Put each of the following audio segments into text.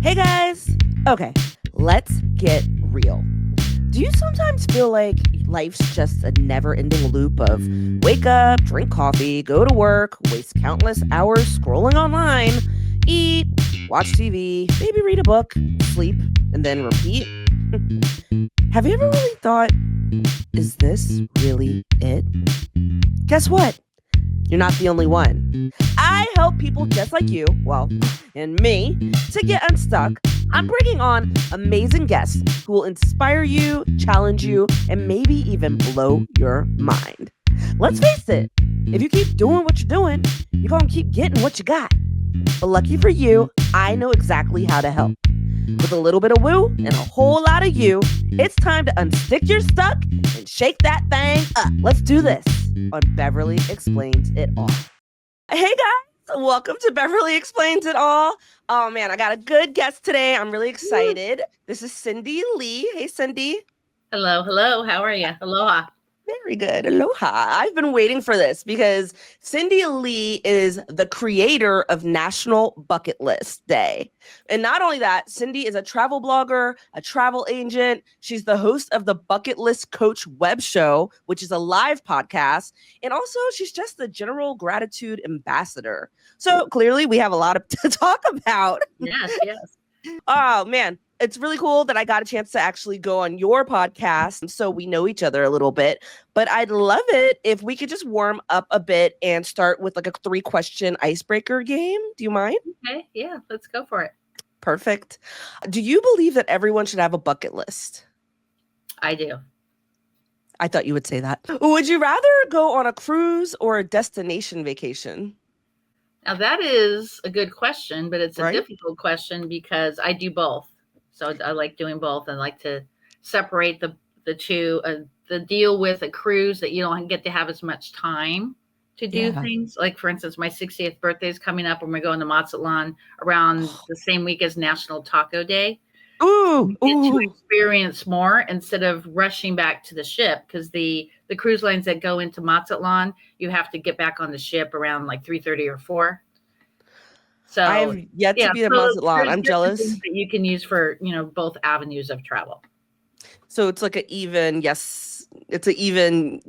Hey guys! Okay, let's get real. Do you sometimes feel like life's just a never ending loop of wake up, drink coffee, go to work, waste countless hours scrolling online, eat, watch TV, maybe read a book, sleep, and then repeat? Have you ever really thought, is this really it? Guess what? You're not the only one. I help people just like you, well, and me, to get unstuck. I'm bringing on amazing guests who will inspire you, challenge you, and maybe even blow your mind. Let's face it, if you keep doing what you're doing, you're going to keep getting what you got. But lucky for you, I know exactly how to help. With a little bit of woo and a whole lot of you, it's time to unstick your stuck and shake that thing up. Let's do this on Beverly Explains It All. Hey guys, welcome to Beverly Explains It All. Oh man, I got a good guest today. I'm really excited. This is Cindy Lee. Hey Cindy. Hello, hello. How are you? Aloha. Very good. Aloha. I've been waiting for this because Cindy Lee is the creator of National Bucket List Day. And not only that, Cindy is a travel blogger, a travel agent. She's the host of the Bucket List Coach web show, which is a live podcast. And also, she's just the general gratitude ambassador. So clearly, we have a lot to talk about. Yes, yes. Oh, man. It's really cool that I got a chance to actually go on your podcast so we know each other a little bit. But I'd love it if we could just warm up a bit and start with like a 3-question icebreaker game. Do you mind? Okay, yeah, let's go for it. Perfect. Do you believe that everyone should have a bucket list? I do. I thought you would say that. Would you rather go on a cruise or a destination vacation? Now, that is a good question, but it's a Right? difficult question because I do both. So I like doing both. I like to separate the two. The deal with a cruise that you don't get to have as much time to do Yeah. things. Like, for instance, my 60th birthday is coming up and we're going to Mazatlan around the same week as National Taco Day. Ooh, Get to ooh. experience more instead of rushing back to the ship, because the cruise lines that go into Mazatlan, you have to get back on the ship around like 3:30 or 4. So I've yet to yeah, be at so Mazatlan. there's I'm different jealous. things that you can use for both avenues of travel. So it's like an even, yes, it's an even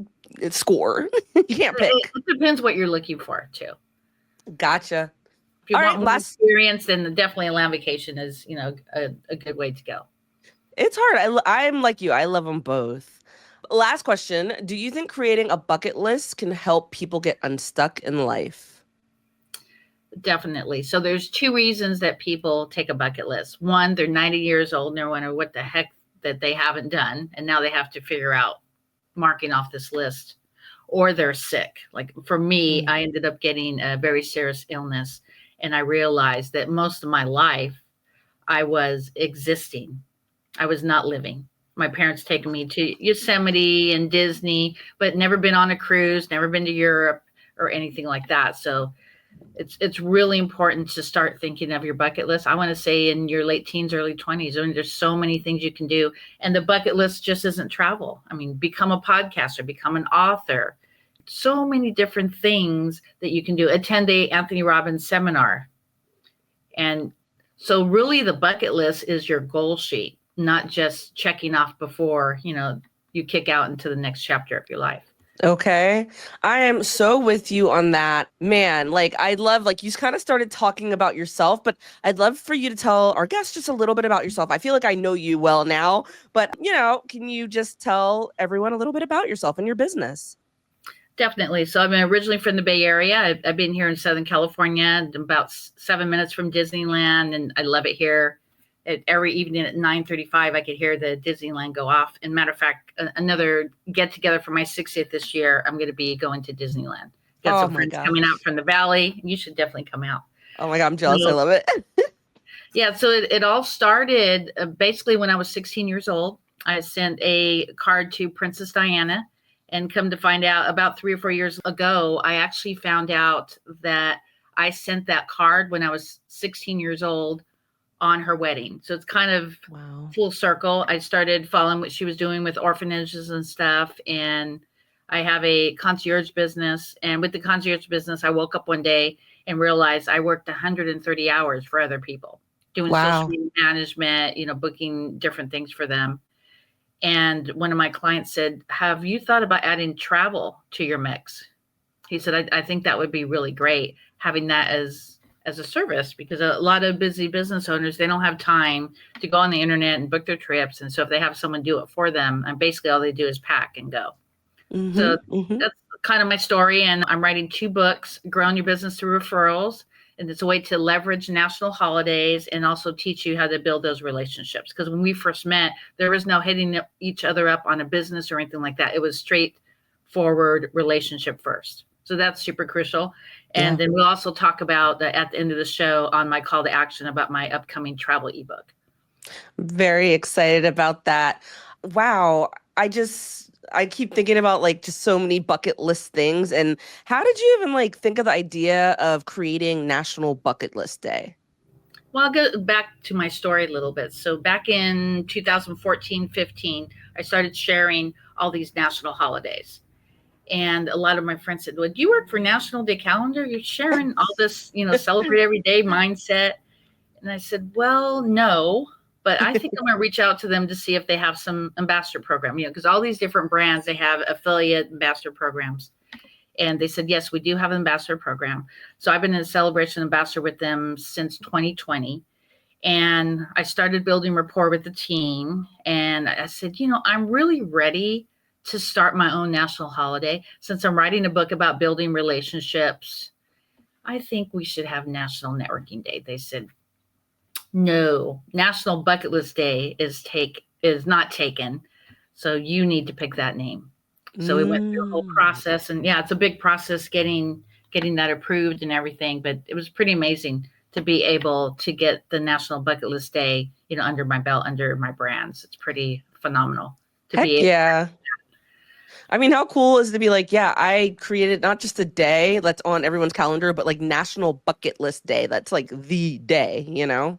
score. You can't pick. It depends what you're looking for too. Gotcha. If you All want right, more experience, then definitely a land vacation is a good way to go. it's hard. I'm like you. I love them both. Last question. Do you think creating a bucket list can help people get unstuck in life? Definitely. So there's two reasons that people take a bucket list. One, they're 90 years old and they're wondering what the heck that they haven't done, and now they have to figure out marking off this list. Or they're sick. Like for me, Mm. I ended up getting a very serious illness, and I realized that most of my life I was existing. I was not living. My parents taking me to Yosemite and Disney, but never been on a cruise, never been to Europe or anything like that. So it's really important to start thinking of your bucket list. I want to say in your late teens, early 20s, I mean, there's so many things you can do. And the bucket list just isn't travel. I mean, become a podcaster, become an author, so many different things that you can do. Attend a Anthony Robbins seminar. And so really the bucket list is your goal sheet, not just checking off before, you kick out into the next chapter of your life. Okay. I am so with you on that. Man, like I love like you kind of started talking about yourself, but I'd love for you to tell our guests just a little bit about yourself. I feel like I know you well now, but can you just tell everyone a little bit about yourself and your business? Definitely. So I'm originally from the Bay Area. I've been here in Southern California, about 7 minutes from Disneyland, and I love it here. Every evening at 9:35, I could hear the Disneyland go off. And matter of fact, another get together for my 60th this year, I'm going to be going to Disneyland. Got Oh some my friends coming out gosh. from the Valley. You should definitely come out. Oh my God, I'm jealous. I So, love it. yeah, so it all started basically when I was 16 years old. I sent a card to Princess Diana, and come to find out about 3 or 4 years ago, I actually found out that I sent that card when I was 16 years old on her wedding. So it's kind of Wow. full circle. I started following what she was doing with orphanages and stuff. And I have a concierge business. And with the concierge business, I woke up one day and realized I worked 130 hours for other people doing social Wow. media management, booking different things for them. And one of my clients said, "Have you thought about adding travel to your mix?" He said, I think that would be really great, having that as a service, because a lot of busy business owners, they don't have time to go on the internet and book their trips. And so if they have someone do it for them, and basically all they do is pack and go. Mm-hmm. So Mm-hmm. that's kind of my story. And I'm writing 2 books, Growing Your Business Through Referrals. And it's a way to leverage national holidays and also teach you how to build those relationships. Because when we first met, there was no hitting each other up on a business or anything like that. It was straightforward relationship first. So that's super crucial. And Yeah. then we'll also talk about at the end of the show on my call to action about my upcoming travel ebook. Very excited about that. Wow. I keep thinking about like just so many bucket list things. And how did you even like think of the idea of creating National Bucket List Day? Well, I'll go back to my story a little bit. So back in 2014-15, I started sharing all these national holidays. And a lot of my friends said, "Well, do you work for National Day Calendar? You're sharing all this, celebrate every day mindset." And I said, "Well, no, but I think I'm going to reach out to them to see if they have some ambassador program, because all these different brands, they have affiliate ambassador programs." And they said, "Yes, we do have an ambassador program." So I've been a celebration ambassador with them since 2020. And I started building rapport with the team. And I said, I'm really ready to start my own national holiday. Since I'm writing a book about building relationships, I think we should have National Networking Day. They said, "No, National Bucket List Day is not taken. So you need to pick that name." So we went through a whole Mm. process, and yeah, it's a big process getting that approved and everything. But it was pretty amazing to be able to get the National Bucket List Day, under my belt, under my brands. It's pretty phenomenal to be Heck able. yeah. I mean, how cool is it to be like, yeah, I created not just a day that's on everyone's calendar, but like National Bucket List Day. That's like the day, you know?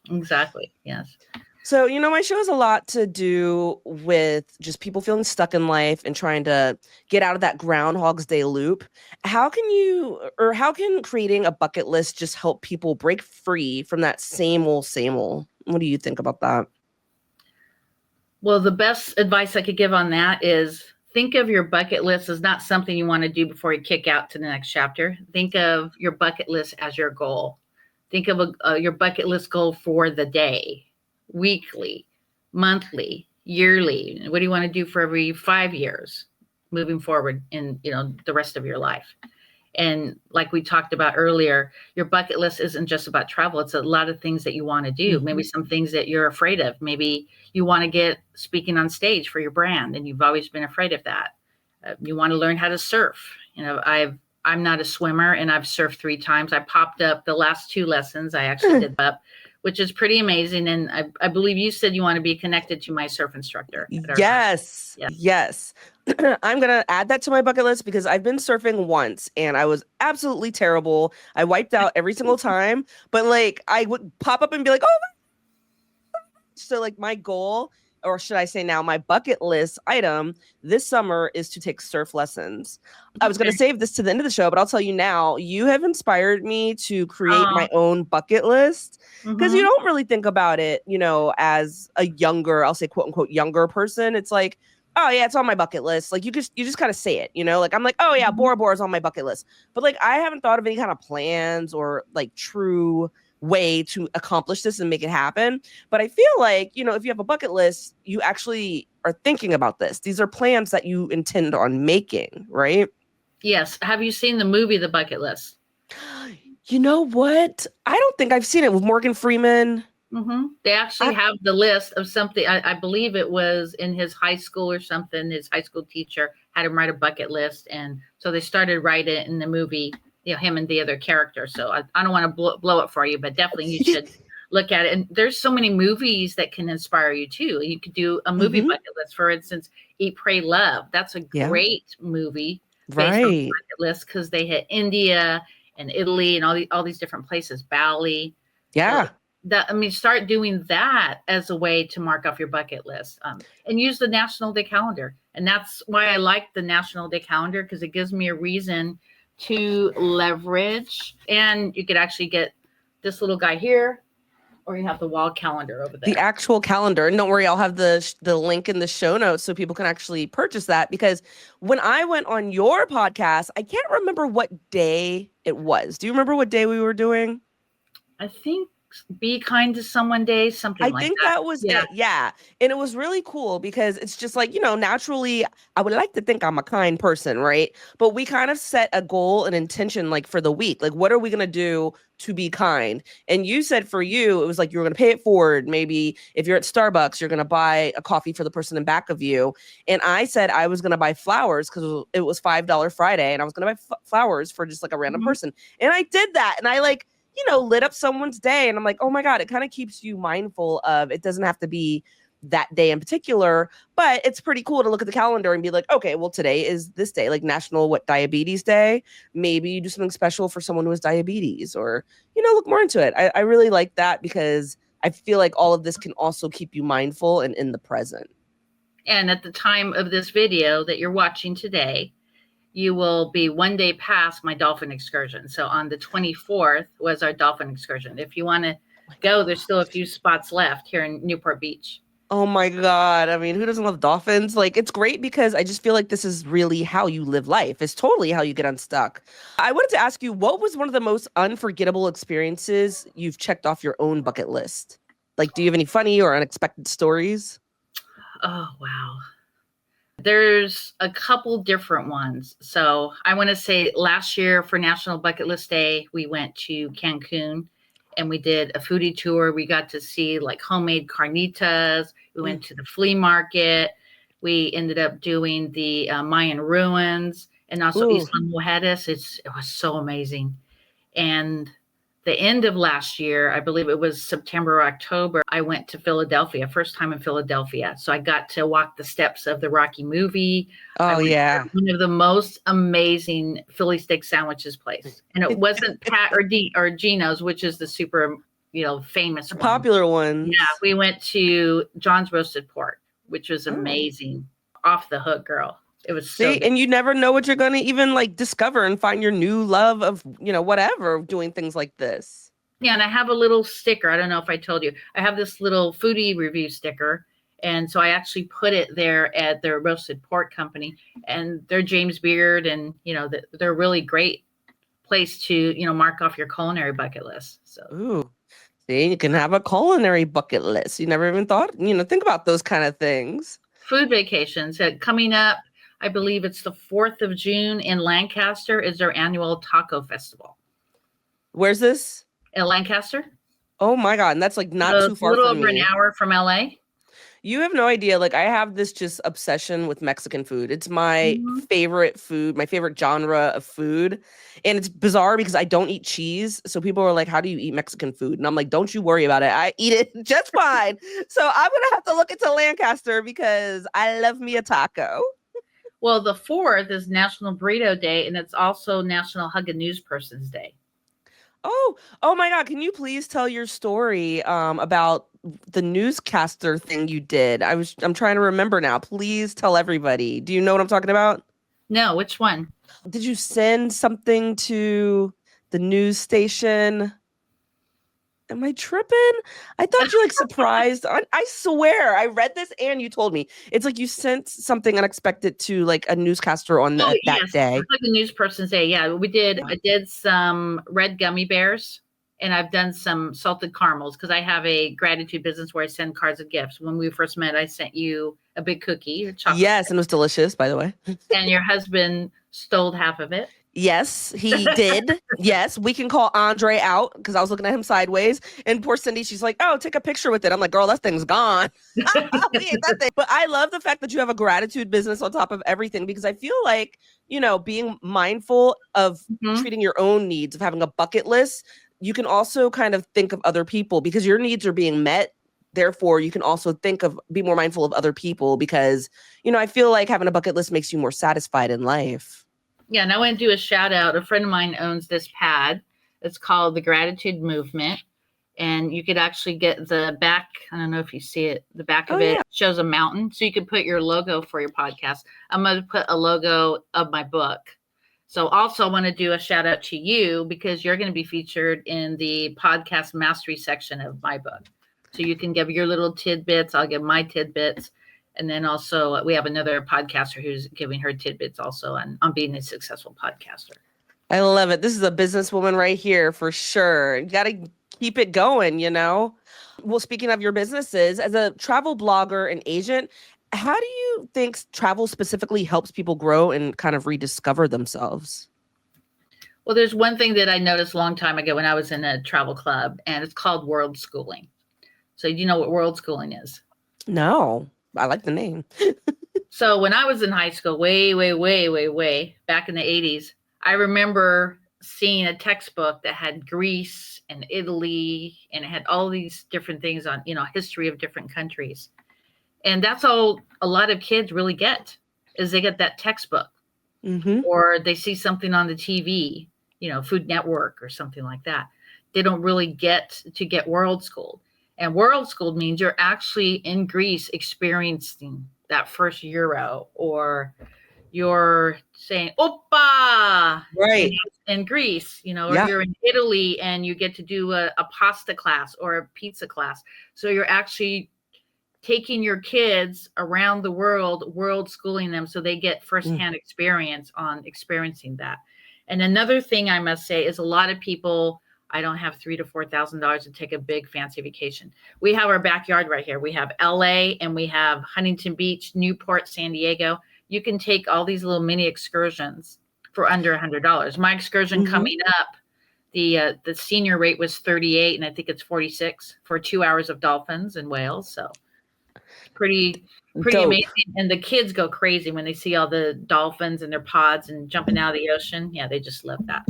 Exactly. Yes. So, my show has a lot to do with just people feeling stuck in life and trying to get out of that Groundhog's Day loop. How can creating a bucket list just help people break free from that same old, same old? What do you think about that? Well, the best advice I could give on that is think of your bucket list as not something you want to do before you kick out to the next chapter. Think of your bucket list as your goal. Think of your bucket list goal for the day, weekly, monthly, yearly. What do you want to do for every 5 years moving forward in the rest of your life? And like we talked about earlier, your bucket list isn't just about travel. It's a lot of things that you want to do. Maybe some things that you're afraid of. Maybe you want to get speaking on stage for your brand, and you've always been afraid of that. You want to learn how to surf. I'm not a swimmer, and I've surfed 3 times. I popped up the last 2 lessons. I actually did up, which is pretty amazing. And I believe you said you want to be connected to my surf instructor at our time. Yes. Yeah. Yes. I'm going to add that to my bucket list because I've been surfing once and I was absolutely terrible. I wiped out every single time, but like I would pop up and be like, "Oh, so like my goal, or should I say now my bucket list item this summer is to take surf lessons." I was going to save this to the end of the show, but I'll tell you now, you have inspired me to create my own bucket list because you don't really think about it, as a younger, I'll say quote unquote younger person. It's like, "Oh yeah, it's on my bucket list." Like you just kind of say it, like I'm like, "Oh yeah, Bora Bora is on my bucket list." But like I haven't thought of any kind of plans or like true way to accomplish this and make it happen. But I feel like, if you have a bucket list, you actually are thinking about this. These are plans that you intend on making, right? Yes. Have you seen the movie The Bucket List? You know what? I don't think I've seen it with Morgan Freeman. They actually have the list of something. I believe it was in his high school or something. His high school teacher had him write a bucket list. And so they started writing it in the movie, him and the other character. So I don't want to blow it for you, but definitely you should look at it. And there's so many movies that can inspire you too. You could do a movie bucket list. For instance, Eat, Pray, Love. That's a great movie based on the bucket list because they hit India and Italy and all these different places, Bali. Yeah. So start doing that as a way to mark off your bucket list, and use the National Day calendar. And that's why I like the National Day calendar, because it gives me a reason to leverage. And you could actually get this little guy here. Or you have the wall calendar over The there. actual calendar. And don't worry, I'll have the link in the show notes so people can actually purchase that. Because when I went on your podcast, I can't remember what day it was. Do you remember what day we were doing? I think Be Kind to Someone Day, something I like think that. that was Yeah. it. Yeah. And it was really cool because it's just like, naturally, I would like to think I'm a kind person, right? But we kind of set a goal and intention like for the week. Like, what are we going to do to be kind? And you said for you, it was like you were going to pay it forward. Maybe if you're at Starbucks, you're going to buy a coffee for the person in back of you. And I said I was going to buy flowers because it was $5 Friday and I was going to buy flowers for just like a random person. And I did that. And I like, lit up someone's day. And I'm like, oh my God, it kind of keeps you mindful of it doesn't have to be that day in particular, but it's pretty cool to look at the calendar and be like, okay, well, today is this day, like National Diabetes Day. Maybe you do something special for someone who has diabetes or, look more into it. I really like that because I feel like all of this can also keep you mindful and in the present. And at the time of this video that you're watching today, you will be one day past my dolphin excursion. So on the 24th was our dolphin excursion. If you want to go, there's still a few spots left here in Newport Beach. Oh my God. I mean, who doesn't love dolphins? Like, it's great because I just feel like this is really how you live life. It's totally how you get unstuck. I wanted to ask you, what was one of the most unforgettable experiences you've checked off your own bucket list? Like, do you have any funny or unexpected stories? Oh, wow. There's a couple different ones. So I want to say last year for National Bucket List Day, we went to Cancun and we did a foodie tour. We got to see like homemade carnitas. We went to the flea market. We ended up doing the Mayan ruins and also Isla Mujeres. It was so amazing. And the end of last year, I believe it was September or October, I went to Philadelphia, first time in Philadelphia. So I got to walk the steps of the Rocky movie. Oh, yeah. One of the most amazing Philly steak sandwiches place. And it wasn't Pat or Gino's, which is the super, famous one. Popular one. Yeah, we went to John's Roasted Pork, which was amazing. Off the hook, girl. It was so good. And you never know what you're going to even like discover and find your new love of, whatever, doing things like this. Yeah. And I have a little sticker. I don't know if I told you, I have this little foodie review sticker. And so I actually put it there at their roasted pork company and they're James Beard. And, they're a really great place to, mark off your culinary bucket list. So, ooh. See, you can have a culinary bucket list. You never even thought, think about those kind of things. Food vacations coming up. I believe it's the 4th of June in Lancaster is their annual taco festival. Where's this? In Lancaster. Oh my God. And that's like not too far from me. A little over an hour from LA. You have no idea. Like I have this just obsession with Mexican food. It's my favorite food, my favorite genre of food. And it's bizarre because I don't eat cheese. So people are like, how do you eat Mexican food? And I'm like, don't you worry about it. I eat it just fine. So I'm going to have to look into Lancaster because I love me a taco. Well, the 4th is National Burrito Day, and it's also National Hug a News Person's Day. Oh my God. Can you please tell your story about the newscaster thing you did? I'm trying to remember now. Please tell everybody. Do you know what I'm talking about? No, which one? Did you send something to the news station? Am I tripping? I thought you like surprised. I swear I read this and you told me. It's like you sent something unexpected to like a newscaster on that day. It's like a news person's day. Yeah, we did. I did some red gummy bears and I've done some salted caramels because I have a gratitude business where I send cards of gifts. When we first met, I sent you a big cookie, a chocolate. Yes, and it was delicious, by the way. And your husband stole half of it. Yes, he did. Yes, we can call Andre out because I was looking at him sideways. And poor Cindy, she's like, oh, take a picture with it. I'm like, girl, that thing's gone. But I love the fact that you have a gratitude business on top of everything because I feel like, being mindful of treating your own needs, of having a bucket list, you can also kind of think of other people because your needs are being met. Therefore, you can also be more mindful of other people because, I feel like having a bucket list makes you more satisfied in life. Yeah, and I want to do a shout out. A friend of mine owns this pad. It's called the Gratitude Movement. And you could actually get the back. I don't know if you see it. The back of it shows a mountain. So you could put your logo for your podcast. I'm going to put a logo of my book. So also I want to do a shout out to you because you're going to be featured in the podcast mastery section of my book. So you can give your little tidbits. I'll give my tidbits. And then also we have another podcaster who's giving her tidbits also on being a successful podcaster. I love it. This is a businesswoman right here for sure. You got to keep it going, you know? Well, speaking of your businesses, as a travel blogger and agent, how do you think travel specifically helps people grow and kind of rediscover themselves? Well, there's one thing that I noticed a long time ago when I was in a travel club, and it's called world schooling. So you know what world schooling is? No, I like the name. So when I was in high school, way back in the 80s, I remember seeing a textbook that had Greece and Italy, and it had all these different things on, history of different countries. And that's all a lot of kids really get, is they get that textbook. Mm-hmm. Or they see something on the TV, Food Network or something like that. They don't really get world schooled. And world schooled means you're actually in Greece experiencing that first euro, or you're saying "Oppa" Right. in Greece, or Yeah. you're in Italy and you get to do a pasta class or a pizza class. So you're actually taking your kids around the world schooling them so they get firsthand experience on experiencing that. And another thing I must say is a lot of people, I don't have $3,000 to $4,000 to take a big fancy vacation. We have our backyard right here. We have LA and we have Huntington Beach, Newport, San Diego. You can take all these little mini excursions for under $100. My excursion coming up, the senior rate was 38, and I think it's 46 for 2 hours of dolphins and whales. So pretty Dope. amazing. And the kids go crazy when they see all the dolphins and their pods and jumping out of the ocean. Yeah, they just love that.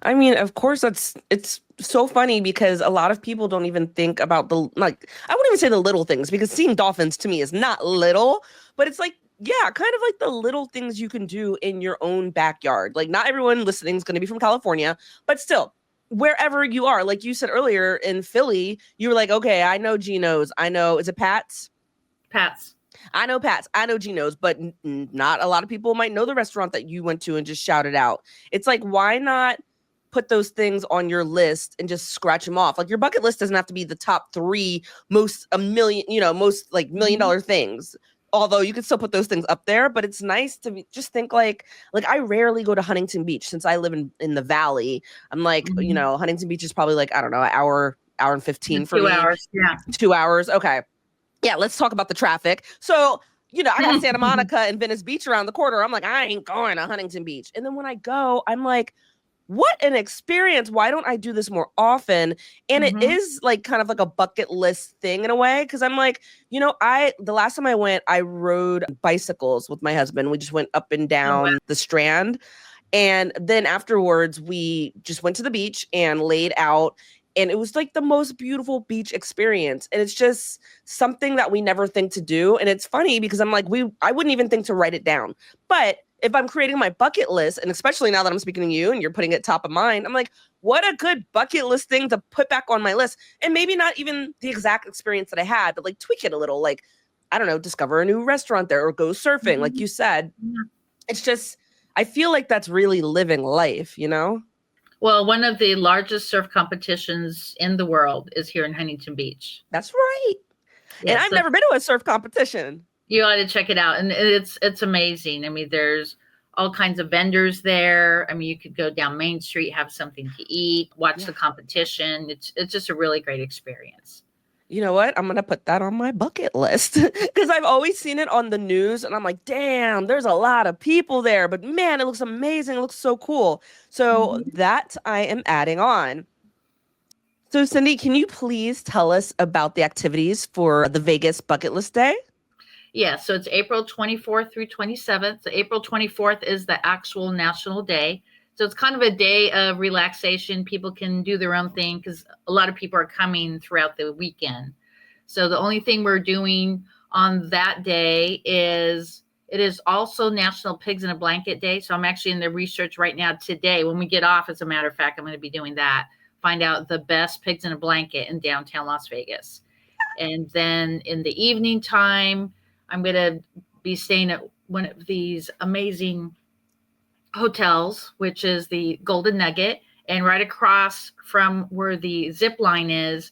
I mean, of course, it's so funny because a lot of people don't even think about I wouldn't even say the little things, because seeing dolphins to me is not little, but it's like, yeah, kind of like the little things you can do in your own backyard. Like, not everyone listening is going to be from California, but still, wherever you are, like you said earlier in Philly, you were like, okay, I know Gino's. I know, is it Pat's? Pat's. I know Pat's. I know Gino's, but not a lot of people might know the restaurant that you went to and just shouted out. It's like, why not put those things on your list and just scratch them off? Like, your bucket list doesn't have to be the top 3 most like $1 million things. Although you could still put those things up there, but it's nice to just think like I rarely go to Huntington Beach since I live in the Valley. I'm like, Huntington Beach is probably like, I don't know, an hour and 15 for 2 me. hours. Yeah. 2 hours. Okay. Yeah, let's talk about the traffic. So, I got Santa Monica and Venice Beach around the corner. I'm like, I ain't going to Huntington Beach. And then when I go, I'm like, what an experience. Why don't I do this more often? And it is like kind of like a bucket list thing in a way. Cause I'm like, the last time I went, I rode bicycles with my husband. We just went up and down the Strand. And then afterwards, we just went to the beach and laid out. And it was like the most beautiful beach experience. And it's just something that we never think to do. And it's funny because I'm like, I wouldn't even think to write it down. But if I'm creating my bucket list, and especially now that I'm speaking to you and you're putting it top of mind, I'm like, what a good bucket list thing to put back on my list. And maybe not even the exact experience that I had, but like tweak it a little. Like, I don't know, discover a new restaurant there or go surfing. Like you said, it's just, I feel like that's really living life, Well, one of the largest surf competitions in the world is here in Huntington Beach. That's right. Yes, and I've never been to a surf competition. You ought to check it out. And it's amazing. I mean, there's all kinds of vendors there. I mean, you could go down Main Street, have something to eat, watch the competition. It's just a really great experience. You know what? I'm going to put that on my bucket list because I've always seen it on the news and I'm like, damn, there's a lot of people there, but man, it looks amazing. It looks so cool. So that I am adding on. So Cindy, can you please tell us about the activities for the Vegas Bucket List Day? Yeah, so it's April 24th through 27th. So April 24th is the actual national day. So it's kind of a day of relaxation. People can do their own thing because a lot of people are coming throughout the weekend. So the only thing we're doing on that day is it is also National Pigs in a Blanket Day. So I'm actually in the research right now today. When we get off, as a matter of fact, I'm going to be doing that. Find out the best pigs in a blanket in downtown Las Vegas. And then in the evening time, I'm going to be staying at one of these amazing hotels, which is the Golden Nugget, and right across from where the zip line is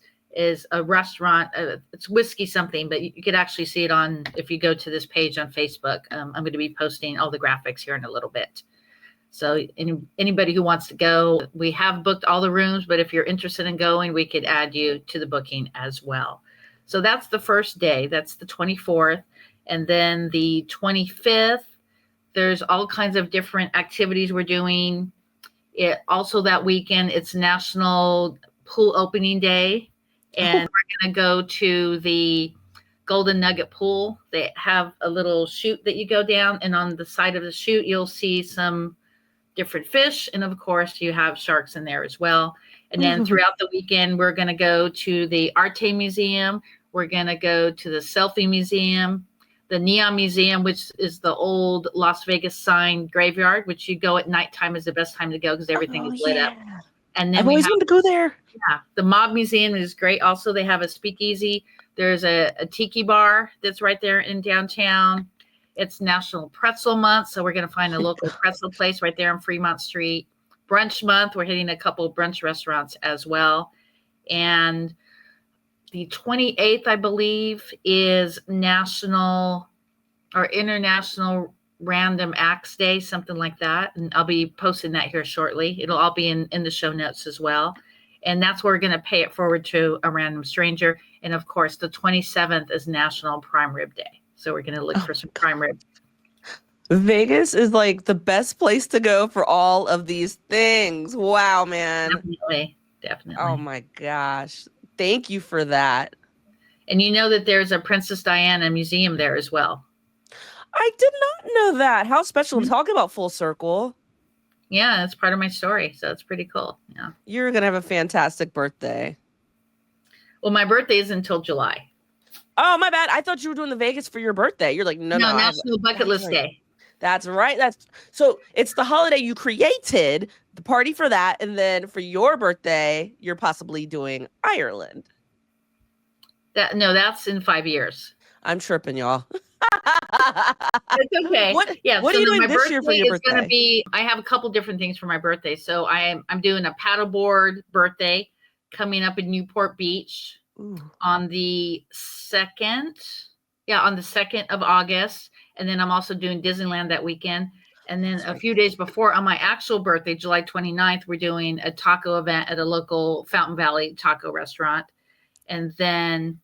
a restaurant. It's whiskey something, but you could actually see it on if you go to this page on Facebook. I'm going to be posting all the graphics here in a little bit. So anybody who wants to go, we have booked all the rooms, but if you're interested in going, we could add you to the booking as well. So that's the first day. That's the 24th. And then the 25th, there's all kinds of different activities we're doing. It also that weekend, it's National Pool Opening Day. And we're going to go to the Golden Nugget Pool. They have a little chute that you go down, and on the side of the chute, you'll see some different fish. And of course, you have sharks in there as well. And then throughout the weekend, we're going to go to the Arte Museum. We're going to go to the Selfie Museum, the Neon Museum, which is the old Las Vegas sign graveyard, which you go at nighttime is the best time to go because everything is lit up. And then I've always wanted to go there. Yeah, the Mob Museum is great. Also, they have a speakeasy. There's a tiki bar that's right there in downtown. It's National Pretzel Month, so we're going to find a local pretzel place right there on Fremont Street. Brunch Month, we're hitting a couple of brunch restaurants as well. And the 28th, I believe, is National or International Random Acts Day, something like that. And I'll be posting that here shortly. It'll all be in the show notes as well. And that's where we're going to pay it forward to a random stranger. And of course, the 27th is National Prime Rib Day. So we're going to look for some prime rib. Vegas is like the best place to go for all of these things. Wow, man. Definitely. Oh my gosh. Thank you for that. And you know that there's a Princess Diana museum there as well. I did not know that. How special. Mm-hmm. Talk about full circle. Yeah, that's part of my story. So it's pretty cool. Yeah. You're going to have a fantastic birthday. Well, my birthday is until July. Oh, my bad. I thought you were doing the Vegas for your birthday. You're like, no. National Bucket List Day. That's right. So it's the holiday you created, the party for that, and then for your birthday, you're possibly doing Ireland. That's in 5 years. I'm tripping, y'all. It's okay. What are you doing this year for your birthday? Going to be. I have a couple different things for my birthday. So I'm doing a paddleboard birthday coming up in Newport Beach. Ooh. On the 2nd. Yeah, on the 2nd of August. And then I'm also doing Disneyland that weekend. And then a few days before, on my actual birthday, July 29th, we're doing a taco event at a local Fountain Valley taco restaurant. And then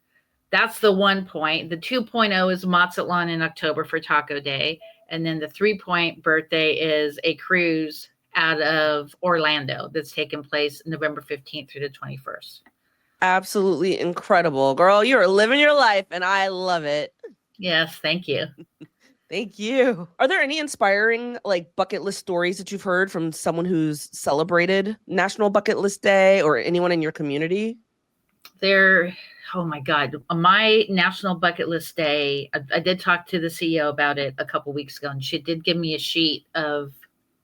that's the 1 point. The 2.0 is Mazatlan in October for Taco Day. And then the 3-point birthday is a cruise out of Orlando that's taking place November 15th through the 21st. Absolutely incredible. Girl, you're living your life, and I love it. Yes, thank you. Thank you. Are there any inspiring bucket list stories that you've heard from someone who's celebrated National Bucket List Day or anyone in your community? Oh my God. On my National Bucket List Day, I did talk to the CEO about it a couple weeks ago, and she did give me a sheet of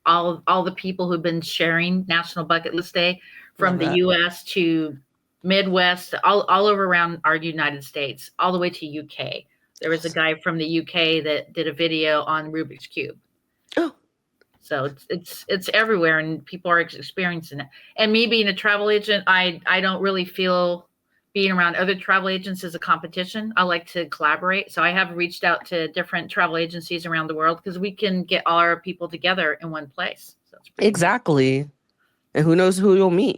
all the people who've been sharing National Bucket List Day from the U.S. to Midwest, all over around our United States, all the way to UK. There was a guy from the UK that did a video on Rubik's Cube. Oh, so it's everywhere, and people are experiencing it. And me being a travel agent, I don't really feel being around other travel agents is a competition. I like to collaborate. So I have reached out to different travel agencies around the world because we can get all our people together in one place. So it's exactly. And who knows who you'll meet,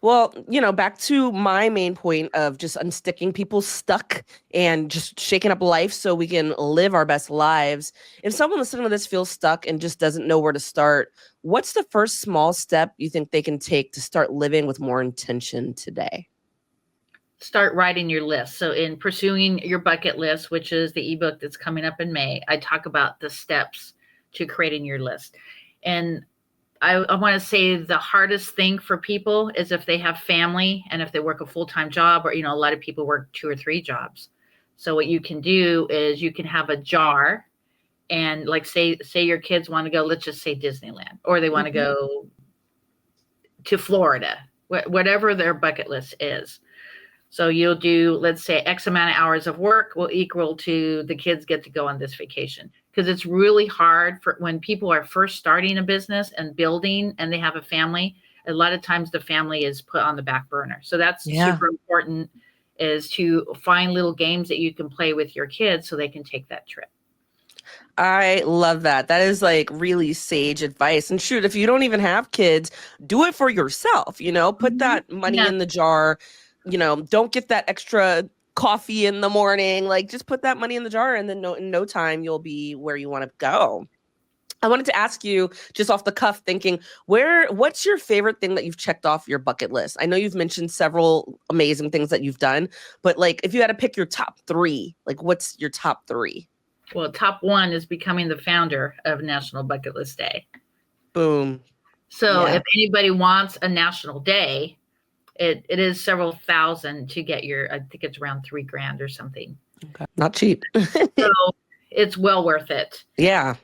Well, back to my main point of just unsticking people stuck and just shaking up life so we can live our best lives. If someone listening to this feels stuck and just doesn't know where to start, what's the first small step you think they can take to start living with more intention today? Start writing your list. So in Pursuing Your Bucket List, which is the ebook that's coming up in May, I talk about the steps to creating your list. And I want to say the hardest thing for people is if they have family and if they work a full-time job, or, a lot of people work 2 or 3 jobs. So what you can do is you can have a jar, and say your kids want to go, let's just say Disneyland, or they want to go to Florida, whatever their bucket list is. So you'll do, let's say, X amount of hours of work will equal to the kids get to go on this vacation. Because it's really hard for when people are first starting a business and building and they have a family. A lot of times the family is put on the back burner. So that's super important, is to find little games that you can play with your kids so they can take that trip. I love that. That is like really sage advice. And shoot, if you don't even have kids, do it for yourself, put that money in the jar, don't get that extra coffee in the morning. Like just put that money in the jar and then in no time you'll be where you want to go. I wanted to ask you just off the cuff thinking, what's your favorite thing that you've checked off your bucket list? I know you've mentioned several amazing things that you've done, but like if you had to pick your top 3, like what's your top 3? Well, top 1 is becoming the founder of National Bucket List Day. Boom. So if anybody wants a national day, it is several thousand to get I think it's around $3,000 or something. Okay. Not cheap. So it's well worth it. Yeah.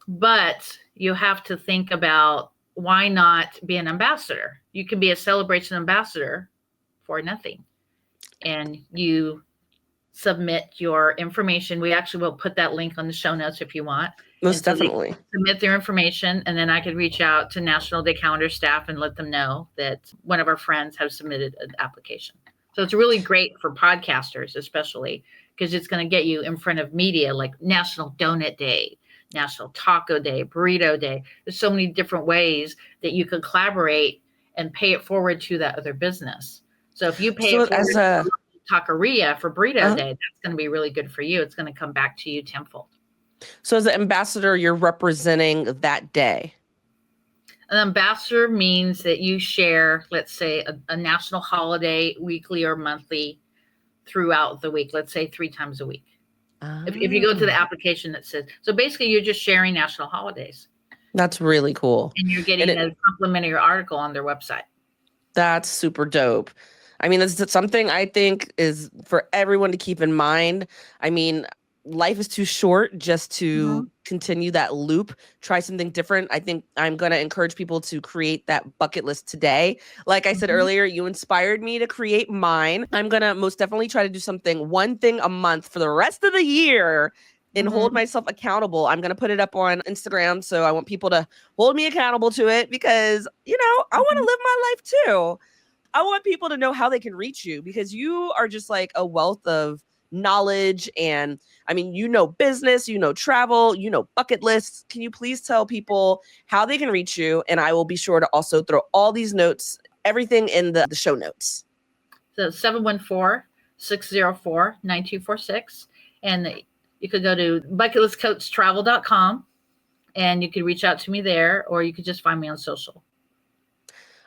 But you have to think about, why not be an ambassador? You can be a celebration ambassador for nothing. And you submit your information. We actually will put that link on the show notes if you want. Most definitely. Submit their information, and then I could reach out to National Day Calendar staff and let them know that one of our friends have submitted an application. So it's really great for podcasters, especially because it's going to get you in front of media, like National Donut Day, National Taco Day, Burrito Day. There's so many different ways that you could collaborate and pay it forward to that other business. So if you pay it forward to Taqueria for Burrito Day, that's going to be really good for you. It's going to come back to you tenfold. So as an ambassador, you're representing that day. An ambassador means that you share, let's say, a national holiday weekly or monthly throughout the week, let's say 3 times a week. If you go to the application that says, so basically you're just sharing national holidays. That's really cool. And you're getting a complimentary article on their website. That's super dope. I mean, that's something I think is for everyone to keep in mind. I mean, life is too short just to continue that loop. Try something different. I think I'm going to encourage people to create that bucket list today. Like I said earlier, you inspired me to create mine. I'm going to most definitely try to do one thing a month for the rest of the year and hold myself accountable. I'm going to put it up on Instagram. So I want people to hold me accountable to it because, I want to live my life too. I want people to know how they can reach you because you are just like a wealth of knowledge. And I mean, business, travel, bucket lists. Can you please tell people how they can reach you? And I will be sure to also throw all these notes, everything in the show notes. So 714-604-9246. And you could go to bucketlistcoachtravel.com and you could reach out to me there, or you could just find me on social.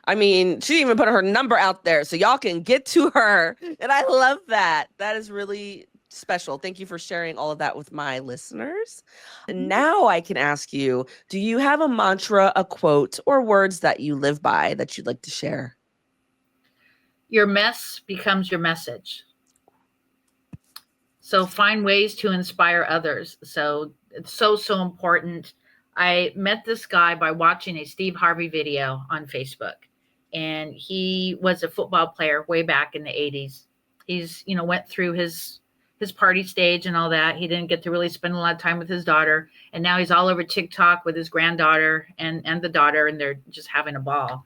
I mean, she even put her number out there so y'all can get to her. And I love that. That is really special. Thank you for sharing all of that with my listeners. And now I can ask you, do you have a mantra, a quote, or words that you live by that you'd like to share? Your mess becomes your message. So find ways to inspire others. So it's so important. I met this guy by watching a Steve Harvey video on Facebook. And he was a football player way back in the 80s. He's, went through his party stage and all that. He didn't get to really spend a lot of time with his daughter. And now he's all over TikTok with his granddaughter and the daughter, and they're just having a ball.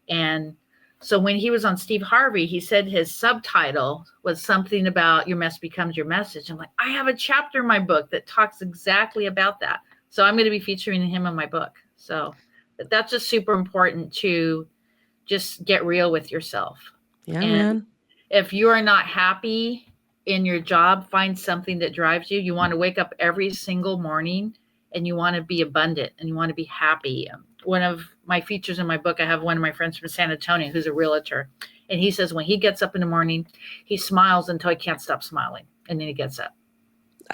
And so when he was on Steve Harvey, he said his subtitle was something about your mess becomes your message. I'm like, I have a chapter in my book that talks exactly about that. So I'm going to be featuring him in my book. So that's just super important to just get real with yourself. Yeah, man. If you are not happy in your job, find something that drives you. You want to wake up every single morning and you want to be abundant and you want to be happy. One of my features in my book, I have one of my friends from San Antonio who's a realtor. And he says when he gets up in the morning, he smiles until he can't stop smiling. And then he gets up.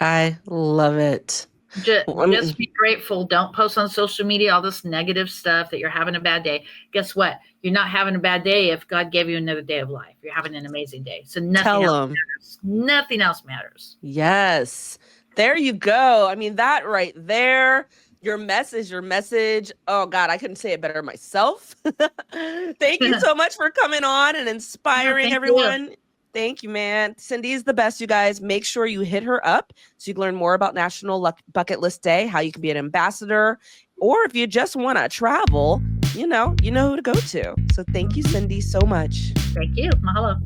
I love it. Just be grateful. Don't post on social media all this negative stuff that you're having a bad day. Guess what? You're not having a bad day if God gave you another day of life. You're having an amazing day. So nothing else matters. Nothing else matters. Yes. There you go. I mean, that right there, your message. Oh God, I couldn't say it better myself. Thank you so much for coming on and inspiring everyone. Thank you, man. Cindy's the best, you guys. Make sure you hit her up so you can learn more about National Bucket List Day, how you can be an ambassador, or if you just want to travel, you know who to go to. So thank you, Cindy, so much. Thank you. Mahalo.